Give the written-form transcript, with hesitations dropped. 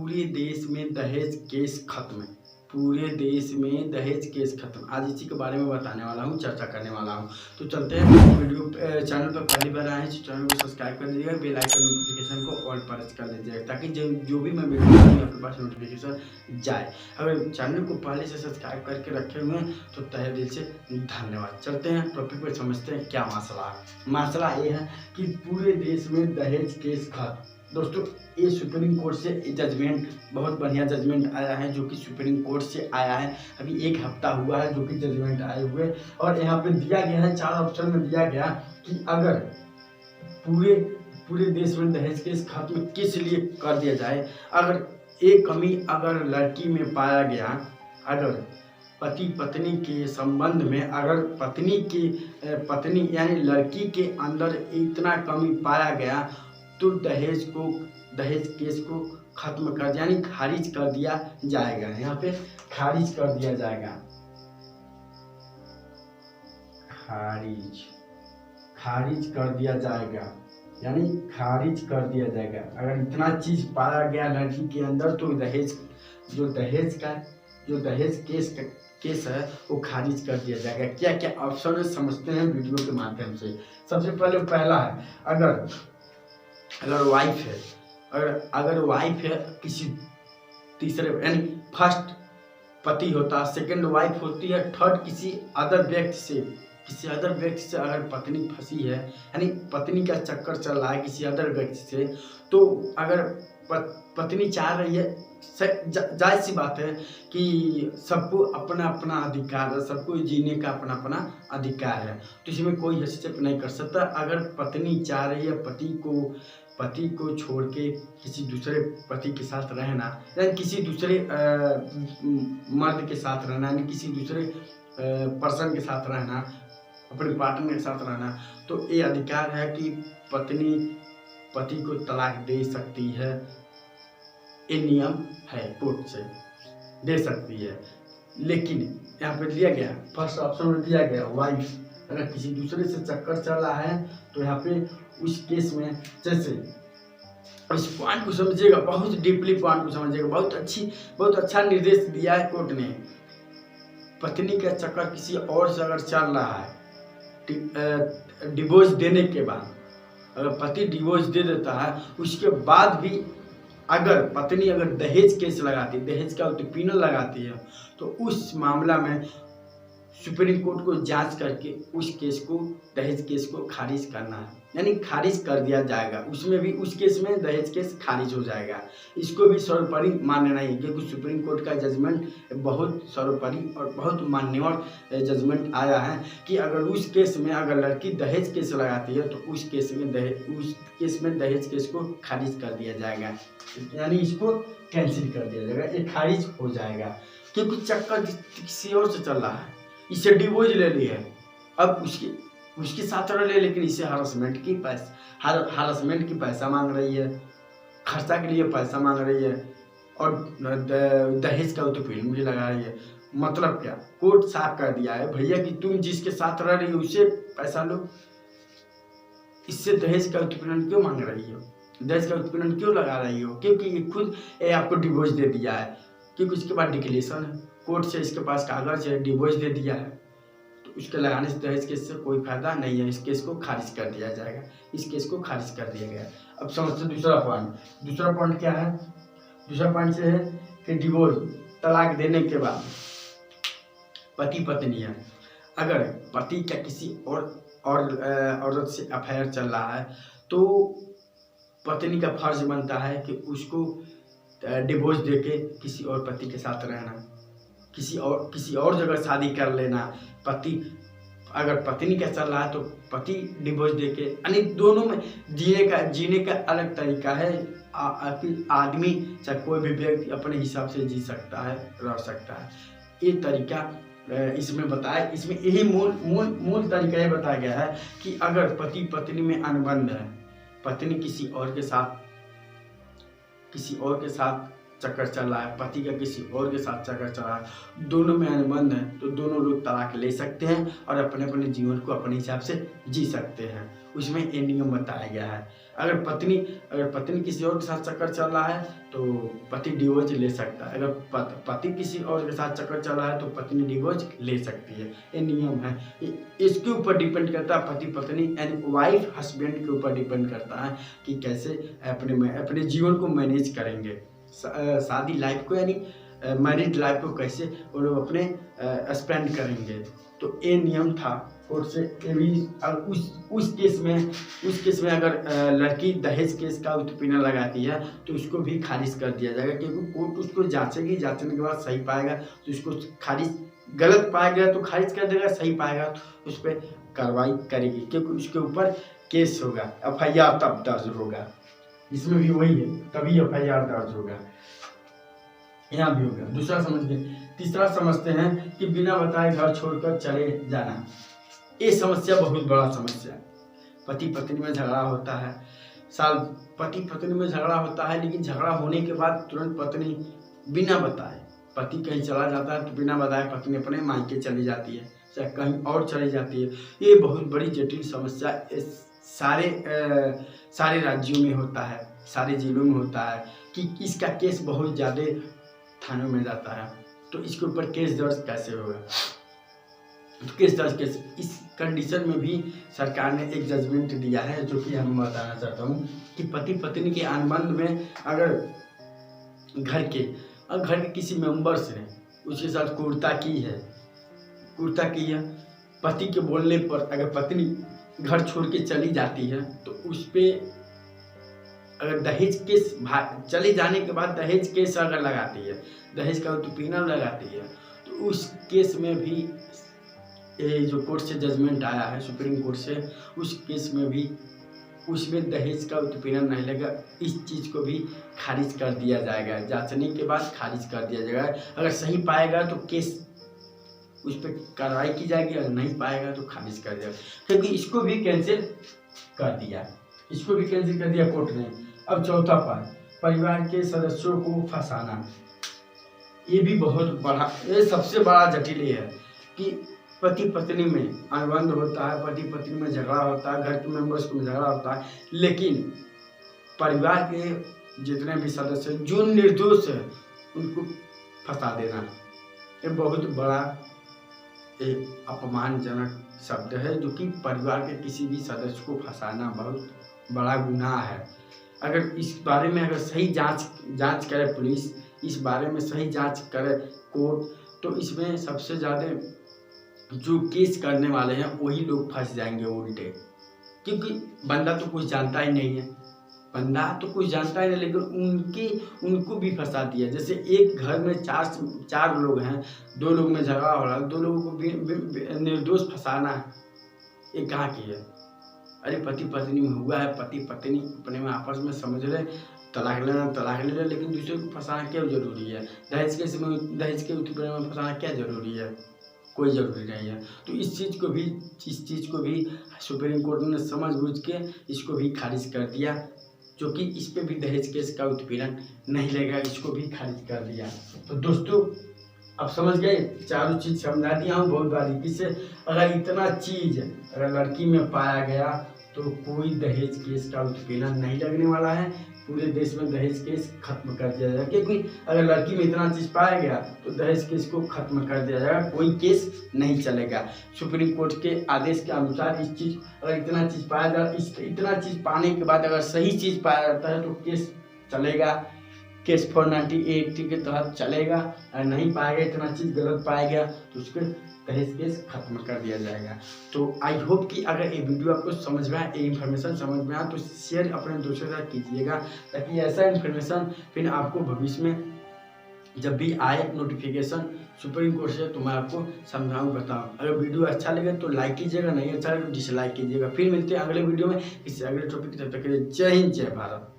पूरे देश में दहेज केस खत्म है। पूरे देश में दहेज केस खत्म। आज इसी के बारे में बताने वाला हूँ, चर्चा करने वाला हूँ। तो चलते हैं वीडियो चैनल पर पहली बार आए हैं तो चैनल को सब्सक्राइब कर दीजिएगा, बेल आइकन नोटिफिकेशन को ऑल पर कर दीजिएगा ताकि जो भी मैं वीडियो बनाऊँ आपके पास नोटिफिकेशन जाए। अगर चैनल को पहले से सब्सक्राइब करके रखे हुए हैं तो तहे दिल से धन्यवाद। चलते हैं टॉपिक पर, समझते हैं क्या मसला है। मसला ये है कि पूरे देश में दहेज केस खत्म। दोस्तों, ये सुप्रीम कोर्ट से जजमेंट, बहुत बढ़िया जजमेंट आया है जो कि सुप्रीम कोर्ट से आया है। अभी एक हफ्ता हुआ है जो कि जजमेंट आए हुए, और यहाँ पे दिया गया है 4 ऑप्शन में दिया गया कि अगर पूरे देश में दहेज केस खत्म किस लिए कर दिया जाए। अगर एक कमी अगर लड़की में पाया गया, अगर पति पत्नी के संबंध में अगर पत्नी यानी लड़की के अंदर इतना कमी पाया गया तो दहेज केस को खत्म कर यानी खारिज कर दिया जाएगा। यहाँ पे खारिज कर दिया जाएगा, खारिज कर दिया जाएगा, यानी खारिज कर दिया जाएगा। अगर इतना चीज पाया गया लड़की के अंदर तो जो दहेज केस है वो खारिज कर दिया जाएगा। क्या क्या ऑप्शन है समझते हैं वीडियो के माध्यम से। सबसे पहले पहला है, अगर वाइफ है किसी तीसरे, यानी फर्स्ट पति होता है, सेकंड वाइफ होती है, थर्ड किसी अदर व्यक्ति से अगर पत्नी फंसी है, यानी पत्नी का चक्कर चल रहा है किसी अदर व्यक्ति से, तो अगर पत्नी चाह रही है, जायज़ सी बात है कि सबको अपना अपना अधिकार है, सबको जीने का अपना अपना अधिकार है, तो इसमें कोई हस्तक्षेप नहीं कर सकता। अगर पत्नी चाह रही है पति को छोड़ के किसी दूसरे पति के साथ रहना, यानी किसी दूसरे मर्द के साथ रहना, यानी किसी दूसरे पर्सन के साथ रहना, अपने पार्टनर के साथ रहना, तो ये अधिकार है कि पत्नी पति को तलाक दे सकती है। ये नियम है, कोर्ट से दे सकती है। लेकिन यहाँ पे दिया गया, फर्स्ट ऑप्शन में दिया गया वाइफ अगर किसी दूसरे से चक्कर चल रहा है, तो यहाँ पे उस केस में जैसे इस पॉइंट को समझिएगा, बहुत डीपली पॉइंट को समझिएगा। बहुत अच्छा निर्देश दिया है कोर्ट ने। पत्नी का चक्कर किसी और से अगर चल रहा है, डिवोर्स देने के बाद, अगर पति डिवोर्स दे देता है, उसके बाद भी अगर पत्नी दहेज केस लगाती, दहेज का उत्पीड़न लगाती है, तो उस मामला में सुप्रीम कोर्ट को जांच करके उस दहेज केस को खारिज करना है, यानी खारिज कर दिया जाएगा। उसमें भी उस केस में दहेज केस खारिज हो जाएगा। इसको भी सर्वोपरि मान्य नहीं है, क्योंकि सुप्रीम कोर्ट का जजमेंट बहुत सर्वोपरि और बहुत मान्यवर जजमेंट आया है कि अगर उस केस में अगर लड़की दहेज केस लगाती है तो उस केस में दहेज केस को खारिज कर दिया जाएगा, यानी इसको कैंसिल कर दिया जाएगा, ये खारिज हो जाएगा। क्योंकि चक्कर किसी और से चल रहा है, इसे डिवोर्स ले ली है, अब उसके साथ रह ले, लेकिन इसे हरासमेंट की पैसा मांग रही है, खर्चा के लिए पैसा मांग रही है, और दहेज का उत्पीड़न भी लगा रही है। मतलब क्या, कोर्ट साफ कर दिया है भैया कि तुम जिसके साथ रह रही हो उससे पैसा लो, इससे दहेज का उत्पीड़न क्यों मांग रही हो, दहेज का उत्पीड़न क्यों लगा रही हो? क्योंकि ये खुद आपको डिवोर्स दे दिया है, क्योंकि उसके बाद डिक्लेरेशन है, कोर्ट से इसके पास कागज है, डिवोर्स दे दिया है, तो उसके लगाने से दहेज केस से कोई फायदा नहीं है। इस केस को खारिज कर दिया जाएगा, इस केस को खारिज कर दिया गया। अब समझते दूसरा पॉइंट क्या है। दूसरा पॉइंट से है कि डिवोर्स, तलाक देने के बाद पति पत्नी है, अगर पति का किसी और औरत से अफेयर चल रहा है, तो पत्नी का फर्ज बनता है कि उसको डिवोर्स देके किसी और पति के साथ रहना, किसी और जगह शादी कर लेना। अगर पत्नी का चल रहा है तो पति डिवोर्स देके, यानी दोनों में जीने का अलग तरीका है। आदमी चाहे कोई भी व्यक्ति अपने हिसाब से जी सकता है, रह सकता है। ये तरीका इसमें बताया, इसमें यही मूल तरीका ये बताया गया है कि अगर पति पत्नी में अनुबंध है, पत्नी किसी और के साथ चक्कर चल रहा है, पति का किसी और के साथ चक्कर चल रहा है, दोनों में अनुबंध है, तो दोनों लोग तलाक ले सकते हैं और अपने अपने जीवन को अपने हिसाब से जी सकते हैं। उसमें ये नियम बताया गया है। अगर पत्नी किसी और के साथ चक्कर चल रहा है तो पति डिवोर्स ले सकता है। अगर पति किसी और के साथ चक्कर चल रहा है तो पत्नी डिवोर्स ले सकती है। ये नियम है। इसके ऊपर डिपेंड करता है, पति पत्नी यानी वाइफ हस्बैंड के ऊपर डिपेंड करता है कि कैसे अपने जीवन को मैनेज करेंगे, शादी लाइफ को यानी मैरिड लाइफ को कैसे वो लोग अपने स्पेंड करेंगे। तो ये नियम था कोर्ट से। उस केस में अगर लड़की दहेज केस का उत्पीड़न लगाती है तो उसको भी खारिज कर दिया जाएगा, क्योंकि कोर्ट उसको जांचेगी, जांचने के बाद सही पाएगा तो उसको खारिज, गलत पाएगा तो खारिज कर देगा, सही पाएगा तो उस पर कार्रवाई करेगी, क्योंकि उसके ऊपर केस होगा, FIR तब दर्ज होगा। इसमें भी वही है, तभी FIR दर्ज होगा, यहाँ भी होगा। दूसरा समझ गए। तीसरा समझते हैं कि बिना बताए घर छोड़कर चले जाना। ये समस्या बहुत बड़ा समस्या है। पति पत्नी में झगड़ा होता है, पति पत्नी में झगड़ा होता है, लेकिन झगड़ा होने के बाद तुरंत पत्नी बिना बताए, पति कहीं चला जाता है तो बिना बताए पत्नी अपने मायके चली जाती है, चाहे कहीं और चली जाती है। ये बहुत बड़ी जटिल समस्या सारे राज्यों में होता है, सारे जिलों में होता है कि इसका केस बहुत ज़्यादा थानों में जाता है। तो इसके ऊपर केस दर्ज कैसे होगा? तो केस दर्ज कैसे, इस कंडीशन में भी सरकार ने एक जजमेंट दिया है जो कि हम बताना चाहता हूँ कि पति पत्नी के अनुबंध में अगर घर के किसी मेंबर्स ने उसके साथ क्रूरता की है, पति के बोलने पर अगर पत्नी घर छोड़ के चली जाती है तो उस पर अगर दहेज केस, चले जाने के बाद दहेज केस अगर लगाती है, दहेज का उत्पीड़न लगाती है, तो उस केस में भी जो कोर्ट से जजमेंट आया है, सुप्रीम कोर्ट से, उस केस में भी उसमें दहेज का उत्पीड़न नहीं लगेगा। इस चीज़ को भी खारिज कर दिया जाएगा, जांचने के बाद खारिज कर दिया जाएगा। अगर सही पाएगा तो केस उस पर कार्रवाई की जाएगी, अगर नहीं पाएगा तो खारिज कर दिया, क्योंकि इसको भी कैंसिल कर दिया कोर्ट ने। अब चौथा पार्ट, परिवार के सदस्यों को फंसाना। ये भी बहुत बड़ा, ये सबसे बड़ा जटिल है कि पति पत्नी में अनुबंध होता है, पति पत्नी में झगड़ा होता है, घर के मेंबर्स में झगड़ा होता है, लेकिन परिवार के जितने भी सदस्य जो निर्दोष है उनको फंसा देना, ये बहुत बड़ा एक अपमानजनक शब्द है, जो कि परिवार के किसी भी सदस्य को फंसाना बहुत बड़ा गुनाह है। अगर इस बारे में अगर सही जांच करे पुलिस, इस बारे में सही जांच करे कोर्ट, तो इसमें सबसे ज़्यादा जो केस करने वाले हैं वही लोग फंस जाएंगे उल्टे, क्योंकि बंदा तो कुछ जानता ही नहीं है, लेकिन उनको भी फंसा दिया। जैसे एक घर में चार लोग हैं, 2 लोग में झगड़ा हो रहा है, 2 लोगों को निर्दोष फंसाना है, ये कहाँ की है? अरे पति पत्नी में हुआ है, पति पत्नी अपने में आपस में समझ रहे, तलाक ले रहे, लेकिन दूसरे को फंसाना क्यों जरूरी है? दहेज के उत्पीड़न में फंसाना क्या जरूरी है? कोई ज़रूरी नहीं है। तो इस चीज़ को भी सुप्रीम कोर्ट ने समझ के इसको भी खारिज कर दिया, जो कि इस पे भी दहेज केस का उत्पीड़न नहीं लगेगा, इसको भी खारिज कर दिया। तो दोस्तों अब समझ गए, चारों चीज़ समझा दिया हूँ बहुत बारीकी से। अगर इतना चीज़ अगर लड़की में पाया गया तो कोई दहेज केस का उत्पीड़न नहीं लगने वाला है, पूरे देश में दहेज केस खत्म कर दिया जाएगा, क्योंकि अगर लड़की में इतना चीज़ पाया गया तो दहेज केस को खत्म कर दिया जाएगा, कोई केस नहीं चलेगा। सुप्रीम कोर्ट के आदेश के अनुसार अगर इतना चीज़ पाया जाए, इतना चीज़ पाने के बाद अगर सही चीज़ पाया जाता है तो केस चलेगा, केस 498 के तहत चलेगा। अगर नहीं पाएगा, इतना चीज़ गलत पाया गया तो उसके दहेज केस खत्म कर दिया जाएगा। तो आई होप कि अगर ये वीडियो आपको समझ में आए, ये इन्फॉर्मेशन समझ में आए तो शेयर अपने दोस्तों के साथ कीजिएगा, ताकि ऐसा इन्फॉर्मेशन फिर आपको भविष्य में जब भी आए नोटिफिकेशन सुप्रीम कोर्ट से तो मैं आपको समझाऊँ, बताऊँ। अगर वीडियो अच्छा लगे तो लाइक कीजिएगा, नहीं अच्छा लगे तो डिसलाइक कीजिएगा। फिर मिलते हैं अगले वीडियो में किसी अगले टॉपिक, तब तक के लिए जय हिंद, जय भारत।